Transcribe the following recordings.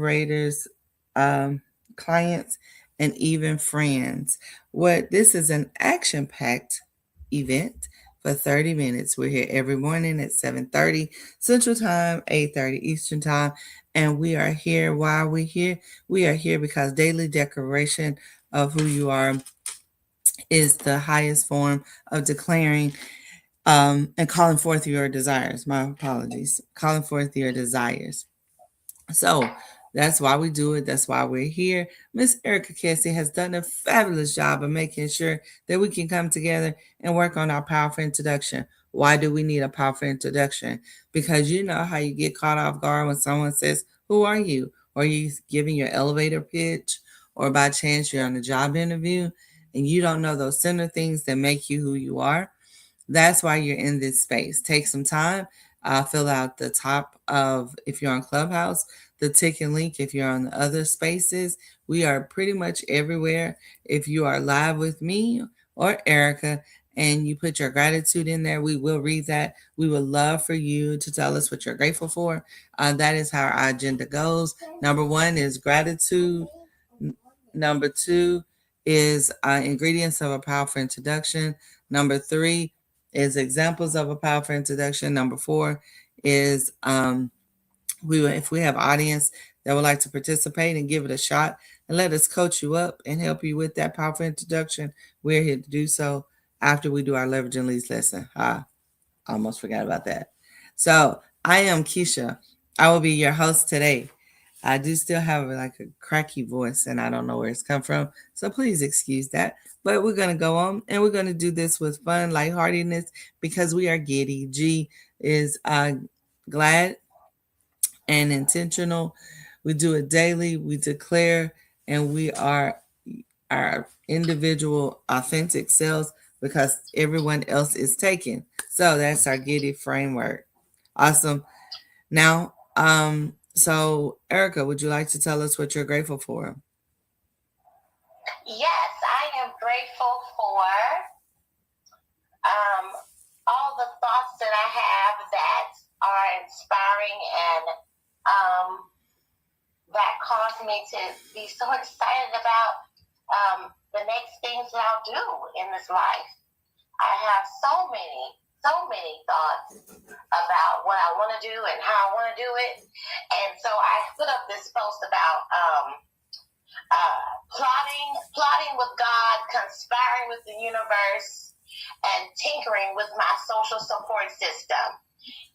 collaborators, clients, and even friends. What this is an action-packed event for 30 minutes. We're here every morning at 7:30 Central Time, 8:30 Eastern Time, and we are here. Why are we here? We are here because daily declaration of who you are is the highest form of declaring and calling forth your desires. My apologies. Calling forth your desires. So that's why we do it. That's why we're here. Miss Erica Casey has done a fabulous job of making sure that we can come together and work on our powerful introduction. Why do we need a powerful introduction? Because you know how you get caught off guard when someone says, "Who are you?" Or you giving your elevator pitch, or by chance you're on a job interview and you don't know those center things that make you who you are. That's why you're in this space. Take some time. Fill out the top of, if you're on Clubhouse, the ticket link. If you're on the other spaces, we are pretty much everywhere. If you are live with me or Erica and you put your gratitude in there, we will read that. We would love for you to tell us what you're grateful for. That is how our agenda goes. Number one is gratitude. Number two is ingredients of a powerful introduction. Number three is examples of a powerful introduction. Number four is if we have audience that would like to participate and give it a shot and let us coach you up and help you with that powerful introduction, we're here to do so after we do our leveraging leads lesson. I almost forgot about that. So I am Keisha. I will be your host today. I do still have like a cracky voice and I don't know where it's come from. So please excuse that. But we're going to go on and we're going to do this with fun, lightheartedness because we are giddy. G is glad and intentional. We do it daily. We declare and we are our individual authentic selves because everyone else is taken. So that's our giddy framework. Awesome. Now, so Erica, would you like to tell us what you're grateful for? Yes, I am grateful for all the thoughts that I have that are inspiring and that cause me to be so excited about the next things that I'll do in this life. I have so many thoughts about what I want to do and how I want to do it. And so I put up this post about plotting with God, conspiring with the universe, and tinkering with my social support system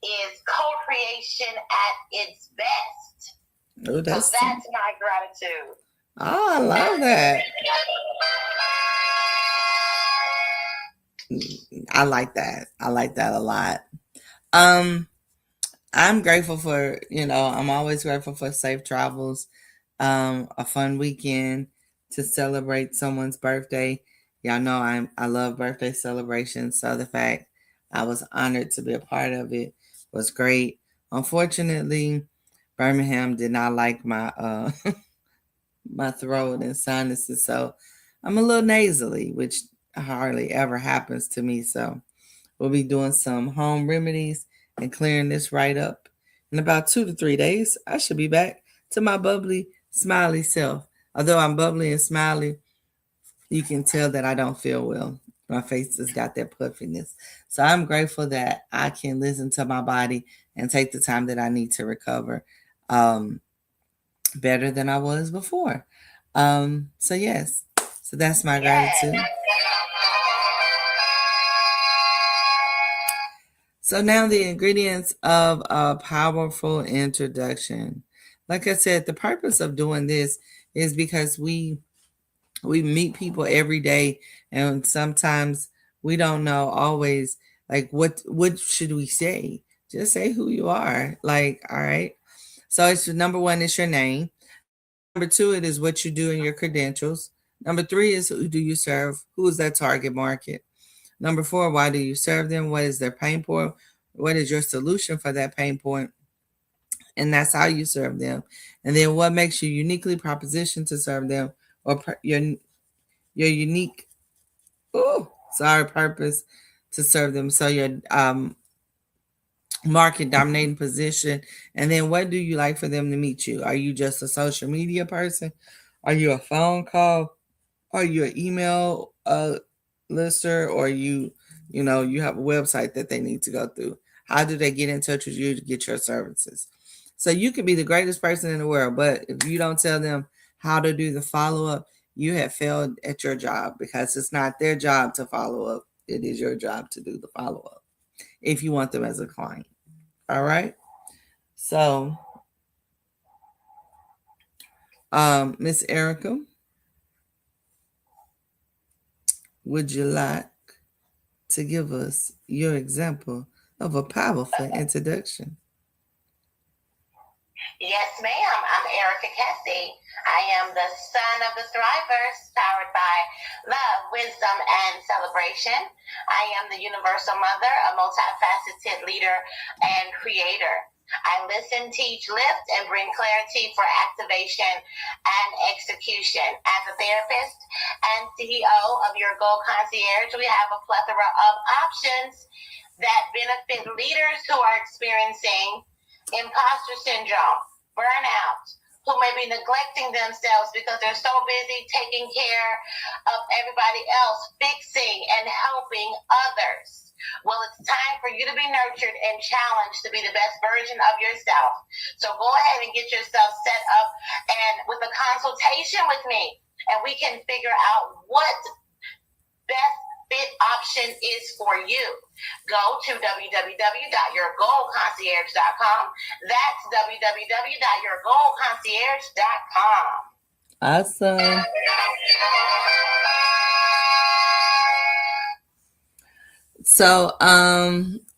is co-creation at its best. Oh, so that's my gratitude. Oh, I love that. I like that. I like that a lot. I'm grateful for, I'm always grateful for safe travels, a fun weekend to celebrate someone's birthday. Y'all know I love birthday celebrations, so the fact I was honored to be a part of it was great. Unfortunately, Birmingham did not like my my throat and sinuses, so I'm a little nasally, which hardly ever happens to me. So we'll be doing some home remedies and clearing this right up. In about 2 to 3 days, I should be back to my bubbly, smiley self. Although I'm bubbly and smiley, you can tell that I don't feel well. My face has got that puffiness. So I'm grateful that I can listen to my body and take the time that I need to recover better than I was before. So yes, so that's my gratitude. So now the ingredients of a powerful introduction. Like I said, the purpose of doing this is because we meet people every day, and sometimes we don't know always like what should we say. Just say who you are. Like, all right. So it's number one is your name. Number two, it is what you do in your credentials. Number three is who do you serve? Who is that target market? Number four, why do you serve them? What is their pain point? What is your solution for that pain point? And that's how you serve them. And then what makes you uniquely propositioned to serve them, or your unique purpose to serve them. So market dominating position. And then what do you like for them to meet you? Are you just a social media person? Are you a phone call? Are you an email lister? Or you have a website that they need to go through? How do they get in touch with you to get your services? So you could be the greatest person in the world, but if you don't tell them how to do the follow up, you have failed at your job, because it's not their job to follow up. It is your job to do the follow up if you want them as a client. All right. So, Miss Erica, would you like to give us your example of a powerful introduction? Yes, ma'am. I'm Erica Kessie. I am the son of the Thrivers, powered by love, wisdom, and celebration. I am the universal mother, a multifaceted leader and creator. I listen, teach, lift, and bring clarity for activation and execution. As a therapist and CEO of Your Goal Concierge, we have a plethora of options that benefit leaders who are experiencing imposter syndrome, burnout, who may be neglecting themselves because they're so busy taking care of everybody else, fixing and helping others. Well, it's time for you to be nurtured and challenged to be the best version of yourself. So go ahead and get yourself set up and with a consultation with me, and we can figure out what best fit option is for you. Go to www.yourgoalconcierge.com. That's www.yourgoalconcierge.com. Awesome. So,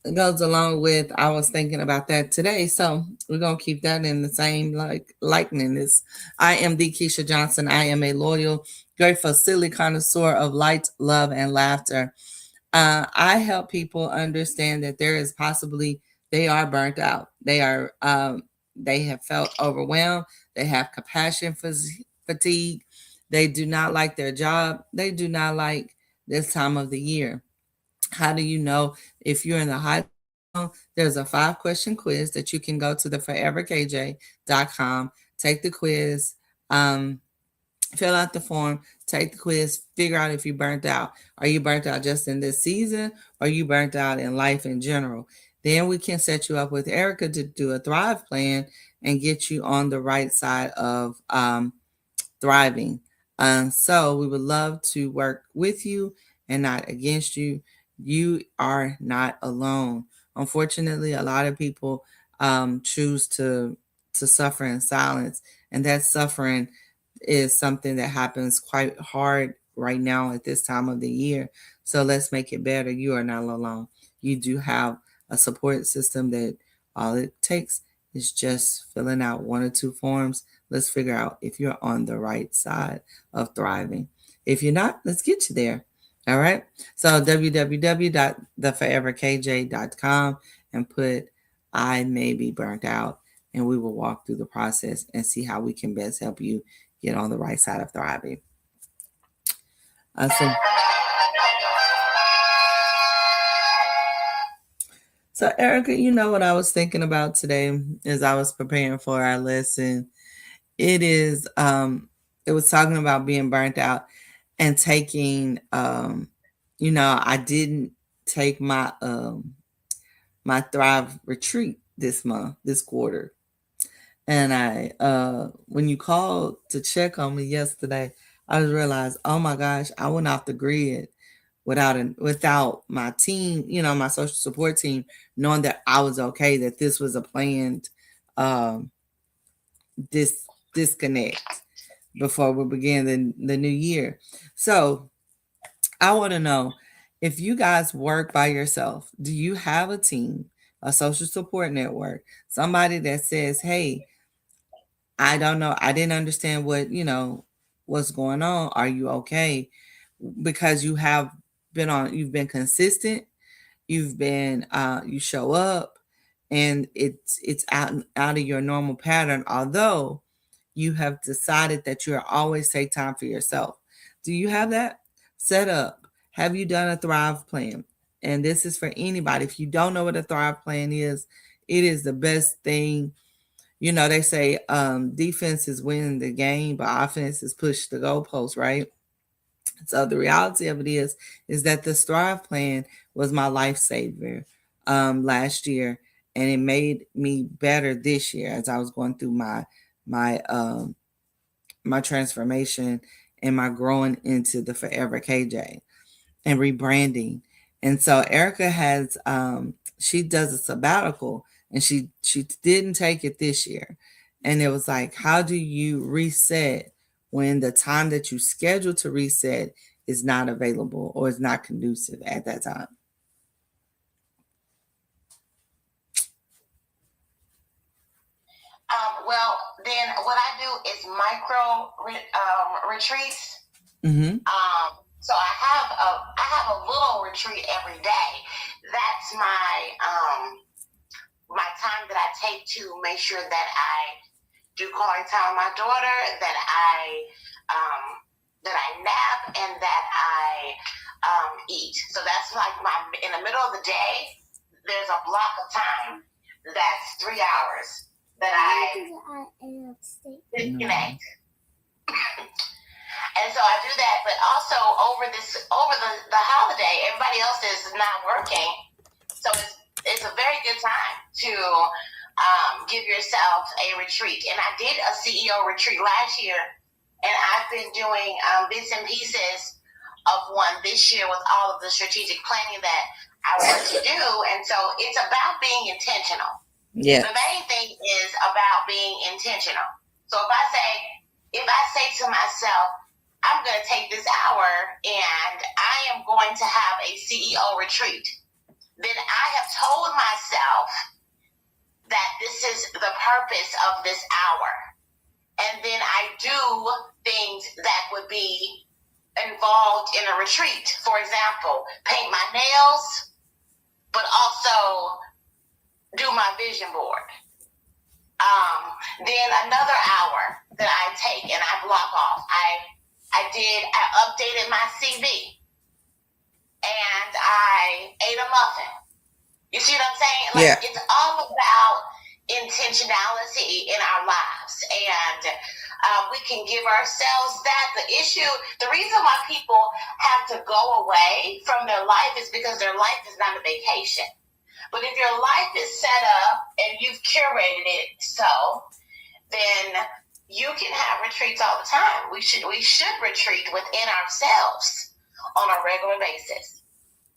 it goes along with, I was thinking about that today. So we're gonna keep that in the same likeness. I am the Keisha Johnson. I am a loyal, grateful, silly connoisseur of light, love, and laughter. I help people understand that there is possibly they are burnt out. They have felt overwhelmed. They have compassion fatigue. They do not like their job. They do not like this time of the year. How do you know if you're in the hot zone? There's a 5-question quiz that you can go to the foreverkj.com, take the quiz, um, fill out the form, take the quiz, figure out if you burnt out. Are you burnt out just in this season, or are you burnt out in life in general? Then we can set you up with Erica to do a Thrive plan and get you on the right side of thriving. So we would love to work with you and not against you. You are not alone. Unfortunately, a lot of people choose to suffer in silence, and that suffering is something that happens quite hard right now at this time of the year. So let's make it better. You are not alone. You do have a support system that all it takes is just filling out 1 or 2 forms. Let's figure out if you're on the right side of thriving. If you're not, let's get you there. All right. So www.theforeverkj.com and put I may be burnt out, and we will walk through the process and see how we can best help you get on the right side of thriving. Awesome. So, Erica, you know what I was thinking about today as I was preparing for our lesson? It is, it was talking about being burnt out and taking, I didn't take my Thrive retreat this month, this quarter. And when you called to check on me yesterday, I just realized, oh my gosh, I went off the grid without my team, my social support team, knowing that I was okay, that this was a planned um, disconnect before we begin the new year. So I want to know, if you guys work by yourself, do you have a team, a social support network, somebody that says, hey, I don't know, I didn't understand what's going on. Are you okay? Because you've been consistent, you show up, and it's out of your normal pattern, although you have decided that you'll always take time for yourself. Do you have that set up? Have you done a Thrive plan? and this is for anybody. If you don't know what a Thrive Plan is, it is the best thing. You know, they say defense is winning the game, but offense is push the goalpost, right? So the reality of it is that the Thrive Plan was my lifesaver last year, and it made me better this year as I was going through my my transformation and my growing into the Forever KJ and rebranding. And so Erica has she does a sabbatical, and she didn't take it this year. And it was like, how do you reset when the time that you scheduled to reset is not available or is not conducive at that time? Well, then what I do is retreats. Mm-hmm. So I have a little retreat every day. That's my time that I take to make sure that I do quality time with my daughter, that I nap, and that I eat. So that's like in the middle of the day. There's a block of time that's 3 hours that I disconnect. And so I do that, but also over the holiday, everybody else is not working, so it's a very good time to give yourself a retreat. And I did a CEO retreat last year, and I've been doing bits and pieces of one this year with all of the strategic planning that I want to do. And so it's about being intentional. Yeah. The main thing is about being intentional. So if I say to myself, I'm going to take this hour and I am going to have a CEO retreat, then I have told myself that this is the purpose of this hour. And then I do things that would be involved in a retreat. For example, paint my nails, but also do my vision board. Then another hour that I take and I block off. I updated my CV and I ate a muffin. You see what I'm saying? Like, yeah. It's all about intentionality in our lives, and we can give ourselves that. The reason why people have to go away from their life is because their life is not a vacation. But if your life is set up and you've curated it so, then you can have retreats all the time. We should retreat within ourselves on a regular basis.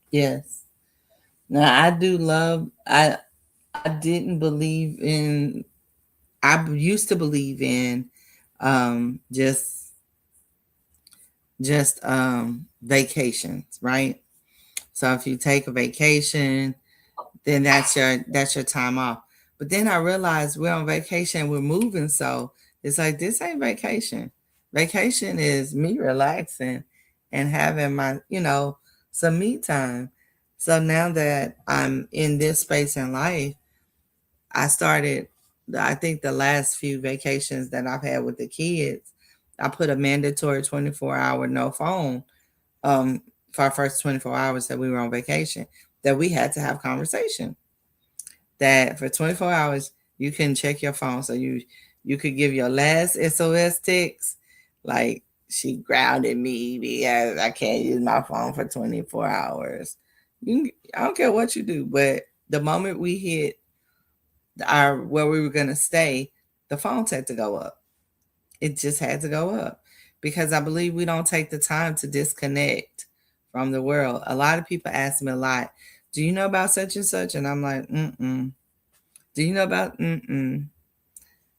Yes. Now I do love. I didn't believe in. I used to believe in just vacations, right? So if you take a vacation, then that's your time off. But then I realized we're on vacation, we're moving, so it's like this ain't vacation. Vacation is me relaxing and having my, some me time. So now that I'm in this space in life, I think the last few vacations that I've had with the kids, I put a mandatory 24-hour no phone for our first 24 hours that we were on vacation, that we had to have conversation. That for 24 hours, you can check your phone. So you could give your last SOS text, like, she grounded me because I can't use my phone for 24 hours. I don't care what you do, but the moment we hit where we were going to stay, the phones had to go up. It just had to go up because I believe we don't take the time to disconnect from the world. A lot of people ask me a lot, do you know about such and such? And I'm like, mm-mm. Do you know about, mm-mm.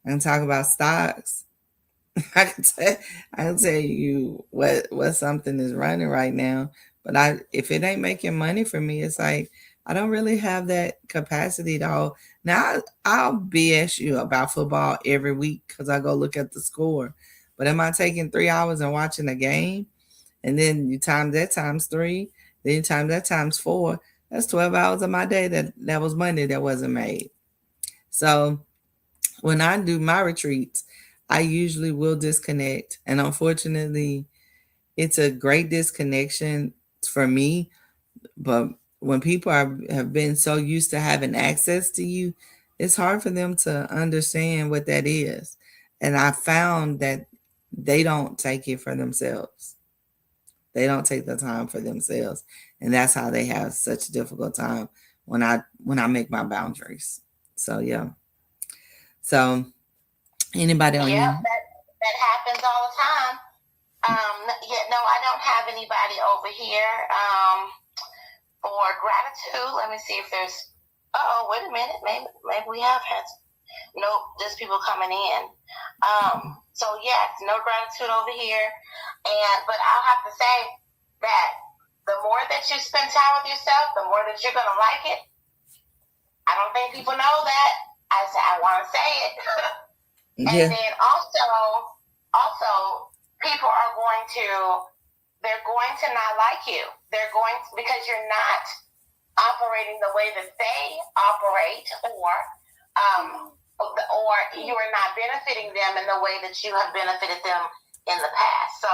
I can talk about stocks. I can tell you what something is running right now. But if it ain't making money for me, it's like I don't really have that capacity to hold. Now I'll BS you about football every week because I go look at the score. But am I taking 3 hours and watching a game? And then you times that times 3, then you times that times 4. That's 12 hours of my day that was money that wasn't made. So when I do my retreats, I usually will disconnect. And unfortunately, it's a great disconnection for me. But when people have been so used to having access to you, it's hard for them to understand what that is. And I found that they don't take it for themselves. They don't take the time for themselves. And that's how they have such a difficult time when I make my boundaries. So yeah. So anybody on Yep, you? that happens all the time. Yeah, no, I don't have anybody over here. For gratitude, let me see if there's. Oh, wait a minute. Maybe we have had. Nope, just people coming in. So yes, no gratitude over here. But I'll have to say that the more that you spend time with yourself, the more that you're gonna like it. I don't think people know that. I want to say it. And Yeah. then also, people are they're going to not like you. They're going to, because you're not operating the way that they operate, or you are not benefiting them in the way that you have benefited them in the past. So,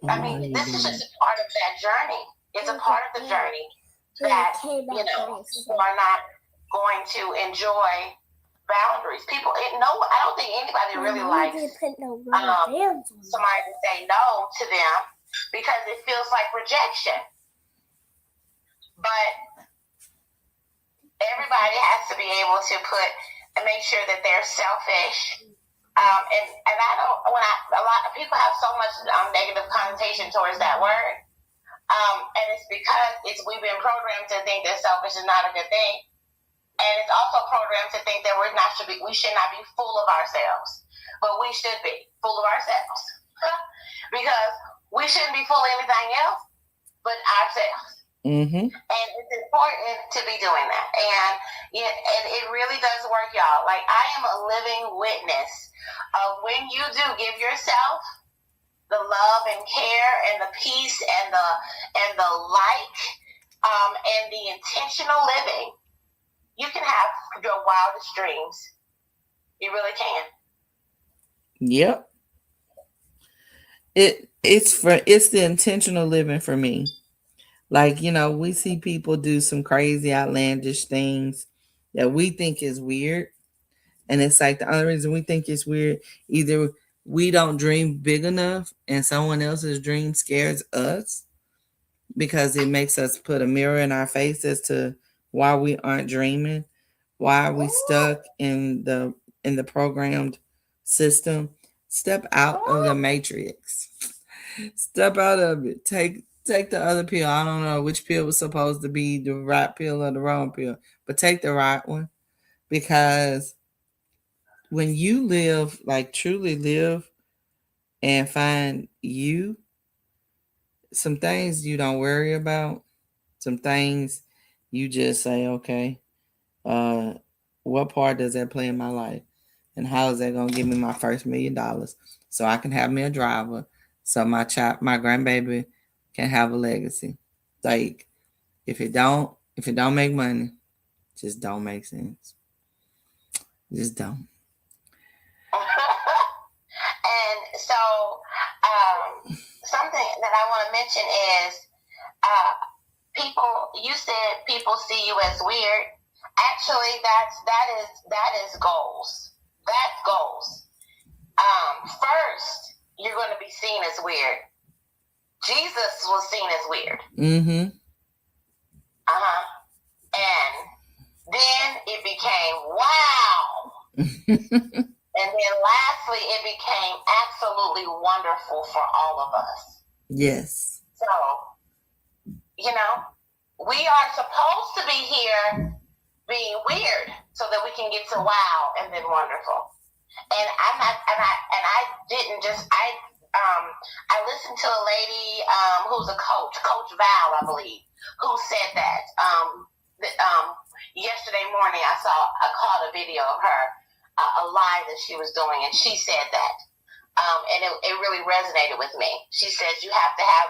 I mean, this is just a part of that journey. It's a part of the journey that, people are not going to enjoy boundaries. I don't think anybody really likes somebody to say no to them because it feels like rejection. But everybody has to be able to make sure that they're selfish. And I don't. A lot of people have so much negative connotation towards that word, and it's because we've been programmed to think that selfish is not a good thing. And it's also programmed to think that we should not be full of ourselves, but we should be full of ourselves because we shouldn't be full of anything else but ourselves. Mm-hmm. And it's important to be doing that, and it really does work, y'all. Like, I am a living witness of when you do give yourself the love and care and the peace and the like, and the intentional living. You can have your wildest dreams. You really can. Yep. It's the intentional living for me. Like, we see people do some crazy outlandish things that we think is weird. And it's like the only reason we think it's weird, either we don't dream big enough and someone else's dream scares us because it makes us put a mirror in our face as to why we aren't dreaming, why are we stuck in the programmed system. Step out of the matrix. Step out of it. Take the other pill. I don't know which pill was supposed to be the right pill or the wrong pill, but take the right one, because when you live, like truly live and find you, some things you don't worry about, some things you just say, okay, uh, what part does that play in my life? And how is that gonna give me my first $1,000,000 so I can have me a driver, so my grandbaby can have a legacy? Like, if it don't make money, just don't make sense. Just don't. And so, something that I want to mention is, you said people see you as weird. Actually, that is goals. That's goals. First, you're going to be seen as weird. Jesus was seen as weird. Mm-hmm. And then it became wow. And then lastly, it became absolutely wonderful for all of us. Yes. So, we are supposed to be here being weird so that we can get to wow and then wonderful. And I didn't just, I listened to a lady who's a coach, Coach Val, I believe, who said that. Yesterday morning, I caught a video of her, a live that she was doing, and she said that. And it really resonated with me. She says you have to have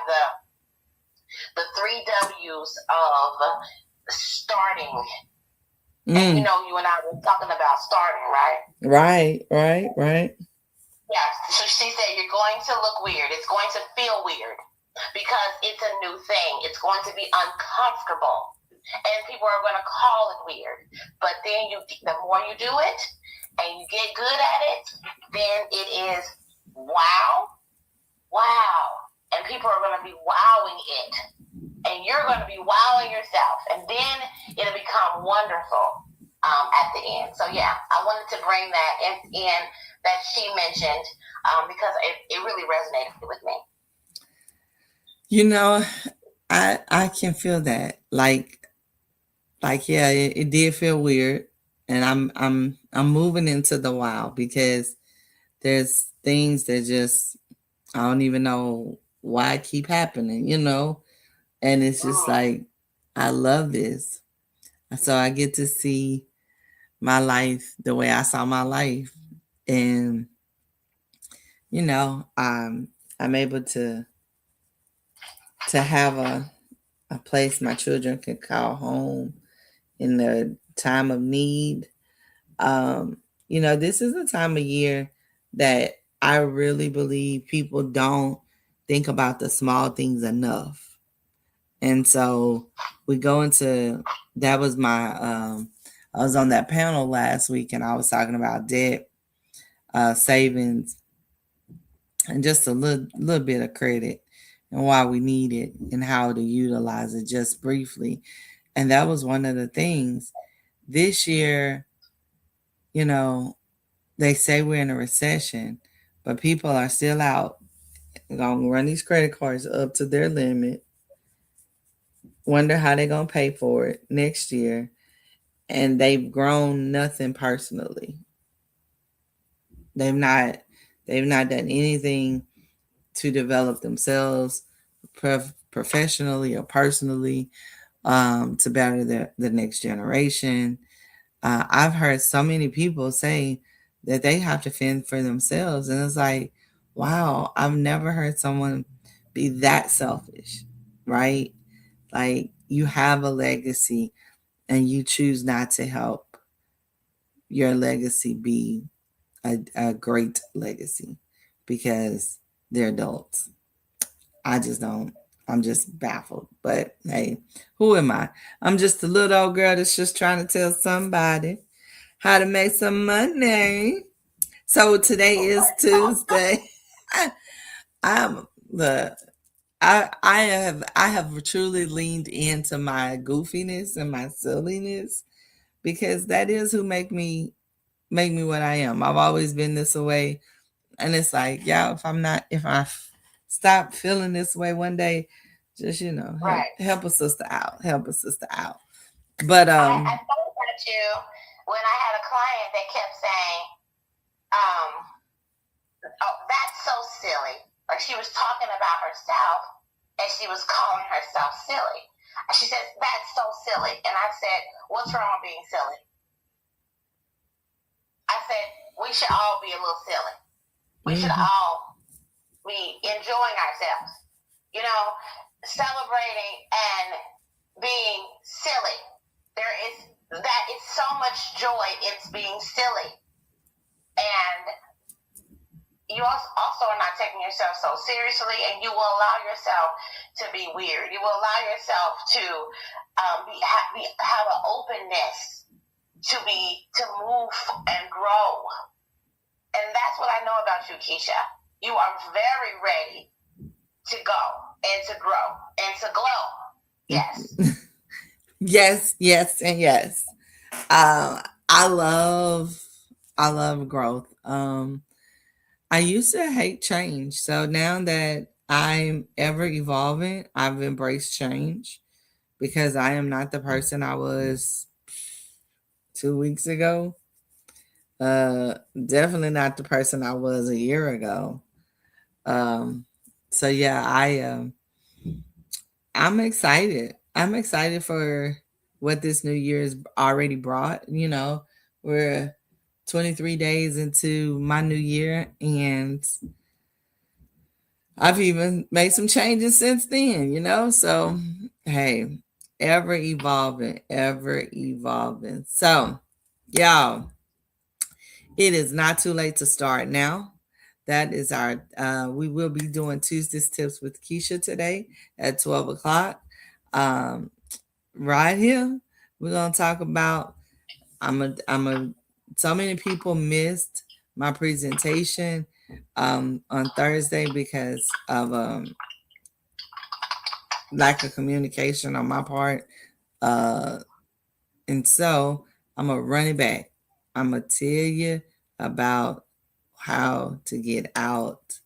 the 3 W's of starting. And you and I were talking about starting, right? Right. Yeah. So she said you're going to look weird. It's going to feel weird because it's a new thing. It's going to be uncomfortable. and people are going to call it weird. But then the more you do it and you get good at it, then it is wow, wow, and people are going to be wowing it, and you're going to be wowing yourself, and then it'll become wonderful at the end. So yeah, I wanted to bring that in that she mentioned because it really resonated with me. You know, I can feel that. Yeah, it did feel weird, and I'm moving into the wow because there's things that just I don't even know why it keep happening, and it's just like I love this. So I get to see my life the way I saw my life, and I'm able to have a place my children can call home in the time of need. This is a time of year that I really believe people don't think about the small things enough. And so we go into that was my I was on that panel last week and I was talking about debt, savings, and just a little bit of credit and why we need it and how to utilize it just briefly. And that was one of the things this year, you know, they say we're in a recession, but people are still out going to run these credit cards up to their limit, wonder how they're going to pay for it next year, and they've grown nothing personally. They've not they've not done anything to develop themselves professionally or personally, to better the next generation. I've heard so many people say that they have to fend for themselves, and it's like, wow, I've never heard someone be that selfish, right? Like you have a legacy, and you choose not to help your legacy be a great legacy because they're adults. I just don't. I'm just baffled. But hey, who am I? I'm just a little old girl that's just trying to tell somebody how to make some money. So today is Tuesday. I'm the I have truly leaned into my goofiness and my silliness because that is who make me what I am. I've always been this way, and it's like, yeah, if I stop feeling this way one day, just help a sister out, help a sister out. But I thought about you when I had a client that kept saying, um, "Oh, that's so silly." Like she was talking about herself, and she was calling herself silly. She said, "That's so silly," and I said, "What's wrong with being silly?" I said, "We should all be a little silly. We should all be enjoying ourselves, celebrating and being silly. There is that it's so much joy. It's being silly, and you also are not taking yourself so seriously, and you will allow yourself to be weird. You will allow yourself to have an openness to move and grow." And that's what I know about you, Keisha. You are very ready to go and to grow and to glow. Yes. yes, and yes. Uh, I love I love growth. I used to hate change, so now that I'm ever evolving, I've embraced change because I am not the person I was 2 weeks ago. Definitely not the person I was a year ago. Um, so yeah, I'm excited. I'm excited for what this new year has already brought. We're 23 days into my new year, and I've even made some changes since then. So, hey, ever evolving, ever evolving. So, y'all, it is not too late to start now. That is we will be doing Tuesday's Tips with Keisha today at 12 o'clock. Um, right here. We're gonna talk about. I'm a. So many people missed my presentation on Thursday because of lack of communication on my part. Uh, and so I'm gonna run it back. I'm gonna tell you about how to get out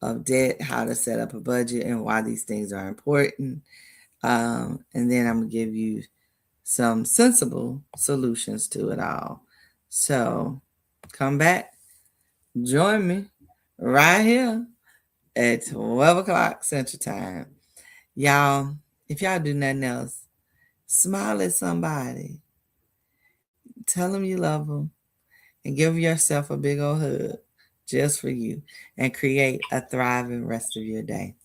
of debt, how to set up a budget, and why these things are important. And then I'm gonna give you some sensible solutions to it all. So come back, join me right here at 12 o'clock Central Time. Y'all, if y'all do nothing else, smile at somebody, tell them you love them, and give yourself a big old hug just for you, and create a thriving rest of your day.